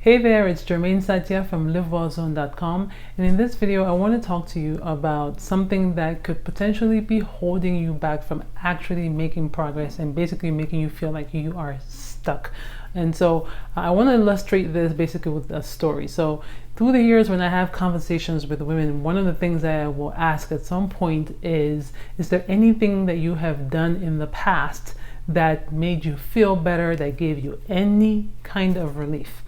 Hey there, it's Jermaine Satya from livewellzone.com, and in this video I want to talk to you about something that could potentially be holding you back from actually making progress and basically making you feel like you are stuck. And so I want to illustrate this basically with a story. So through the years when I have conversations with women, one of the things that I will ask at some point is there anything that you have done in the past that made you feel better, that gave you any kind of relief?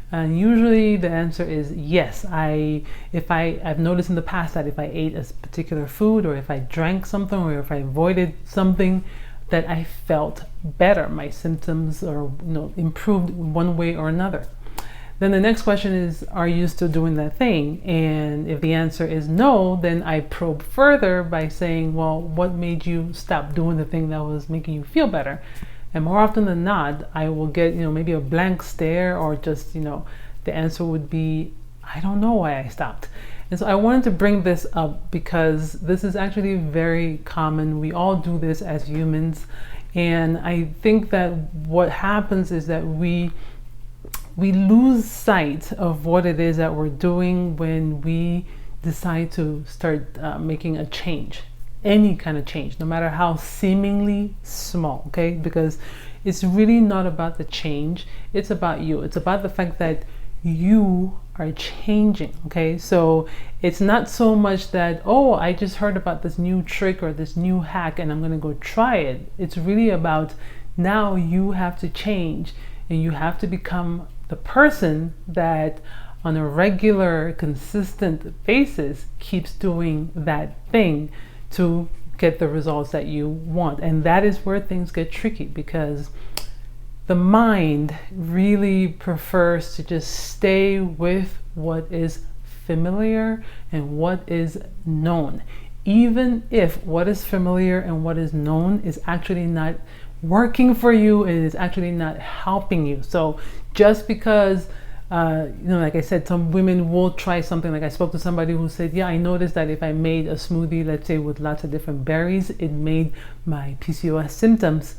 And usually the answer is yes. I've noticed in the past that if I ate a particular food, or if I drank something, or if I avoided something, that I felt better. My symptoms or improved one way or another. Then the next question is, are you still doing that thing? And if the answer is no, then I probe further by saying, well, what made you stop doing the thing that was making you feel better? And more often than not, I will get, maybe a blank stare, or just, the answer would be, I don't know why I stopped. And so I wanted to bring this up because this is actually very common. We all do this as humans. And I think that what happens is that we lose sight of what it is that we're doing when we decide to start making a change. Any kind of change, no matter how seemingly small, okay? Because it's really not about the change, it's about you. It's about the fact that you are changing, okay? So it's not so much that, oh, I just heard about this new trick or this new hack and I'm gonna go try it. It's really about now you have to change, and you have to become the person that on a regular, consistent basis keeps doing that thing to get the results that you want. And that is where things get tricky, because the mind really prefers to just stay with what is familiar and what is known, even if what is familiar and what is known is actually not working for you, and is actually not helping you. So just because like I said, some women will try something. Like I spoke to somebody who said, yeah, I noticed that if I made a smoothie, let's say with lots of different berries, it made my PCOS symptoms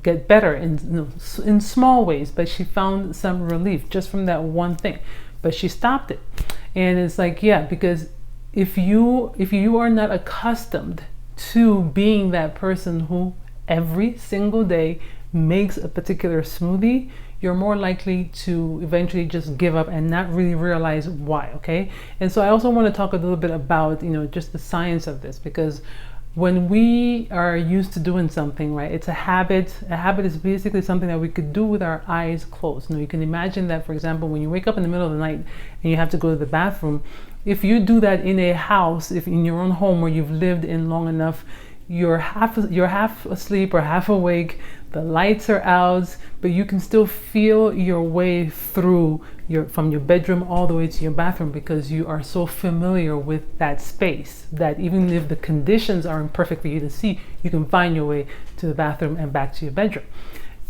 get better in small ways, but she found some relief just from that one thing, but she stopped it. And it's like, yeah, because if you are not accustomed to being that person who every single day makes a particular smoothie, you're more likely to eventually just give up and not really realize why, okay? And so I also want to talk a little bit about, just the science of this, because when we are used to doing something, right, it's a habit. A habit is basically something that we could do with our eyes closed. You can imagine that, for example, when you wake up in the middle of the night and you have to go to the bathroom, if you do that in a house, if in your own home where you've lived in long enough, you're half asleep or half awake, the lights are out, but you can still feel your way through from your bedroom all the way to your bathroom, because you are so familiar with that space that even if the conditions aren't perfect for you to see, you can find your way to the bathroom and back to your bedroom.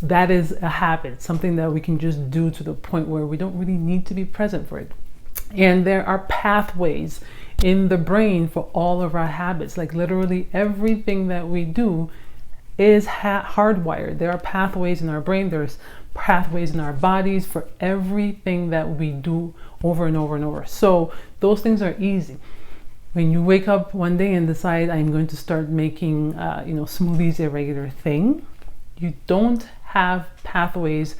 That is a habit, something that we can just do to the point where we don't really need to be present for it. And there are pathways in the brain for all of our habits. Like literally everything that we do is hardwired. There are pathways in our brain, there's pathways in our bodies for everything that we do over and over and over. So those things are easy. When you wake up one day and decide, I'm going to start making smoothies a regular thing, you don't have pathways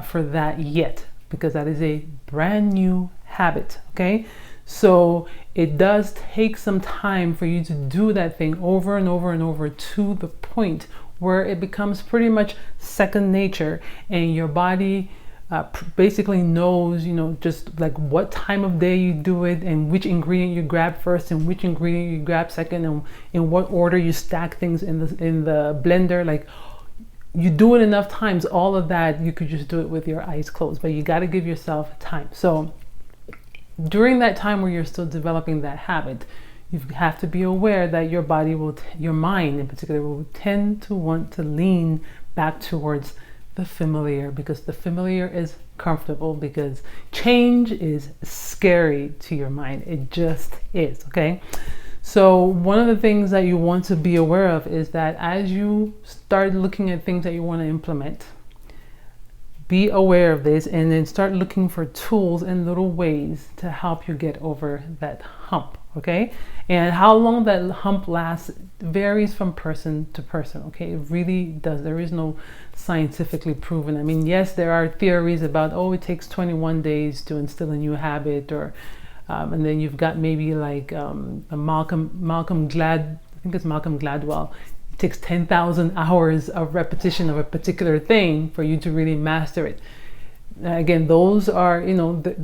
for that yet, because that is a brand new habit, okay? So it does take some time for you to do that thing over and over and over, to the point where it becomes pretty much second nature, and your body basically knows, just like what time of day you do it, and which ingredient you grab first and which ingredient you grab second, and in what order you stack things in the blender. Like, you do it enough times, all of that, you could just do it with your eyes closed, but you got to give yourself time. So during that time where you're still developing that habit, you have to be aware that your body your mind in particular, will tend to want to lean back towards the familiar, because the familiar is comfortable, because change is scary to your mind. It just is, okay? So one of the things that you want to be aware of is that as you start looking at things that you want to implement, be aware of this and then start looking for tools and little ways to help you get over that hump. Okay, and how long that hump lasts varies from person to person. Okay, it really does. There is no scientifically proven. I mean, yes, there are theories about, oh, it takes 21 days to instill a new habit, or and then you've got maybe like a Malcolm Gladwell. It takes 10,000 hours of repetition of a particular thing for you to really master it. Again, those are,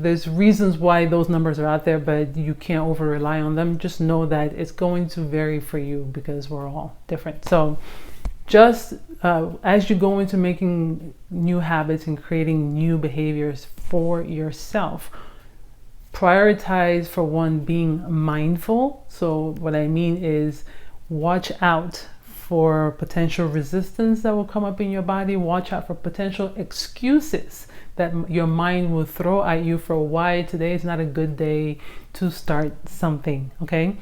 there's reasons why those numbers are out there, but you can't over rely on them. Just know that it's going to vary for you because we're all different. So just as you go into making new habits and creating new behaviors for yourself, prioritize, for one, being mindful. So what I mean is, watch out for potential resistance that will come up in your body. Watch out for potential excuses that your mind will throw at you for why today is not a good day to start something. Okay,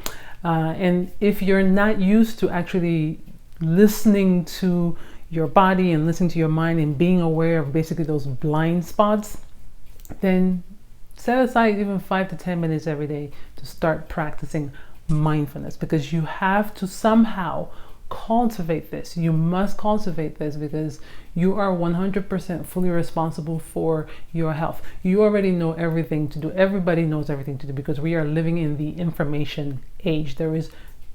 and if you're not used to actually listening to your body and listening to your mind and being aware of basically those blind spots, then set aside even 5 to 10 minutes every day to start practicing mindfulness, because you have to somehow cultivate this. You must cultivate this because you are 100% fully responsible for your health. You already know everything to do. Everybody knows everything to do because we are living in the information age. There is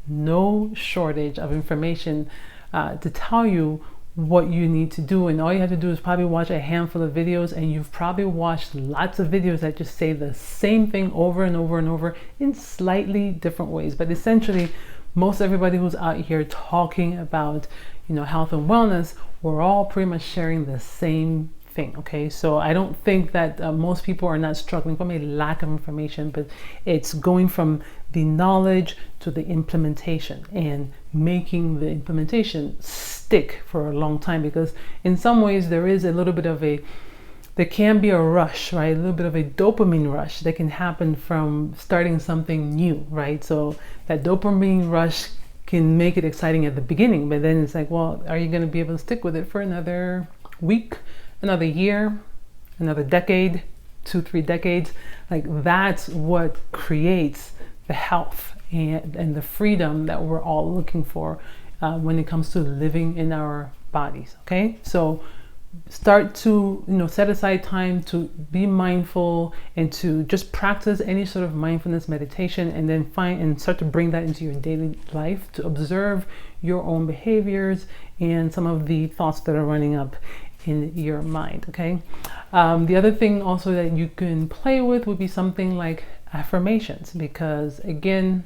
no shortage of information to tell you what you need to do, and all you have to do is probably watch a handful of videos, and you've probably watched lots of videos that just say the same thing over and over and over in slightly different ways. But essentially, most everybody who's out here talking about health and wellness, we're all pretty much sharing the same thing. Okay, so I don't think that most people are not struggling from a lack of information, but it's going from the knowledge to the implementation and making the implementation stick for a long time, because in some ways there is a little bit of there can be a rush, right? A little bit of a dopamine rush that can happen from starting something new, right? So that dopamine rush can make it exciting at the beginning, but then it's like, well, are you going to be able to stick with it for another week, another year, another decade, 2-3 decades? Like, that's what creates the health and the freedom that we're all looking for when it comes to living in our bodies. Okay, so start to set aside time to be mindful and to just practice any sort of mindfulness meditation, and then find and start to bring that into your daily life to observe your own behaviors and some of the thoughts that are running up in your mind. Okay, the other thing also that you can play with would be something like affirmations, because again,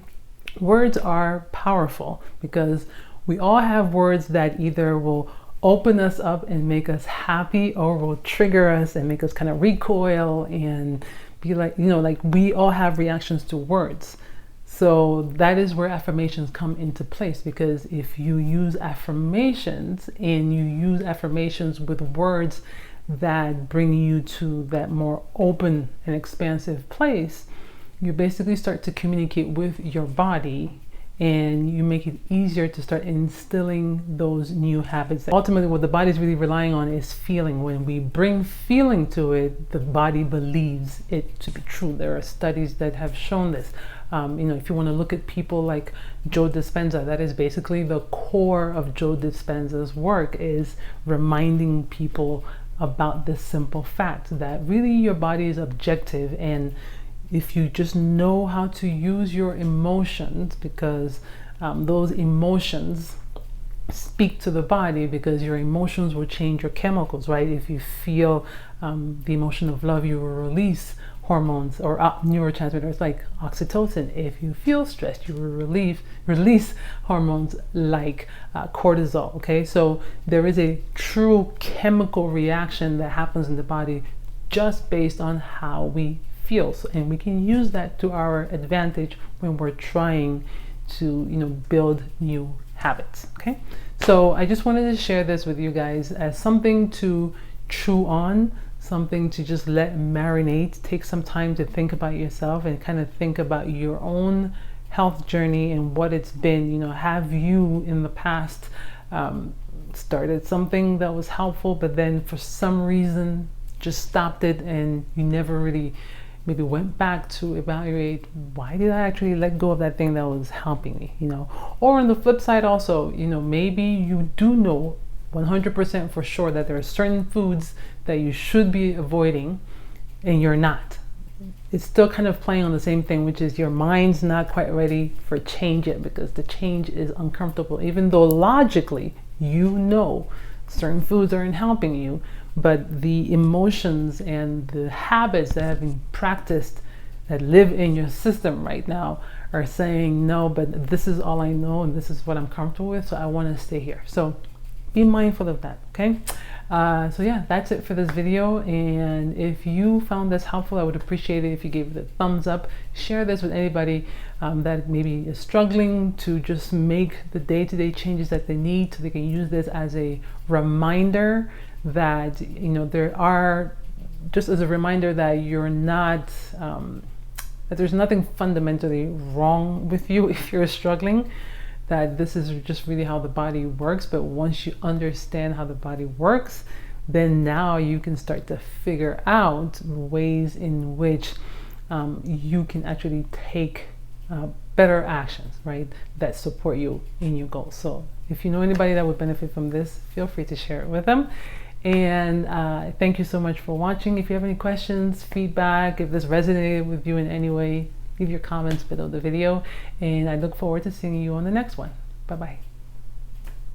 words are powerful, because we all have words that either will open us up and make us happy, or will trigger us and make us kind of recoil and be like, like we all have reactions to words. So that is where affirmations come into place, because if you use affirmations and you use affirmations with words that bring you to that more open and expansive place, you basically start to communicate with your body, and you make it easier to start instilling those new habits. Ultimately, what the body is really relying on is feeling. When we bring feeling to it, the body believes it to be true. There are studies that have shown this. If you want to look at people like Joe Dispenza, that is basically the core of Joe Dispenza's work, is reminding people about this simple fact that really your body is objective, and if you just know how to use your emotions, because those emotions speak to the body, because your emotions will change your chemicals, right? If you feel the emotion of love, you will release hormones or neurotransmitters like oxytocin. If you feel stressed, you will release hormones like cortisol. Okay, so there is a true chemical reaction that happens in the body just based on how we feel, and we can use that to our advantage when we're trying to build new habits. Okay, so I just wanted to share this with you guys as something to chew on, something to just let marinate. Take some time to think about yourself and kind of think about your own health journey and what it's been. Have you in the past started something that was helpful, but then for some reason just stopped it and you never really maybe went back to evaluate, why did I actually let go of that thing that was helping me, you know? Or on the flip side also, you know, maybe you do know 100% for sure that there are certain foods that you should be avoiding and you're not. It's still kind of playing on the same thing, which is your mind's not quite ready for change yet because the change is uncomfortable, even though logically you know certain foods aren't helping you, but the emotions and the habits that have been practiced that live in your system right now are saying no, but this is all I know and this is what I'm comfortable with, so I want to stay here. So be mindful of that, okay? So yeah, that's it for this video, and if you found this helpful, I would appreciate it if you gave it a thumbs up. Share this with anybody that maybe is struggling to just make the day-to-day changes that they need, so they can use this as a reminder that, you know, there are, just as a reminder that you're not, that there's nothing fundamentally wrong with you if you're struggling, that this is just really how the body works. But once you understand how the body works, then now you can start to figure out ways in which you can actually take better actions, right, that support you in your goals. So if you know anybody that would benefit from this, feel free to share it with them. And thank you so much for watching. If you have any questions, feedback, if this resonated with you in any way, leave your comments below the video, and I look forward to seeing you on the next one. Bye-bye.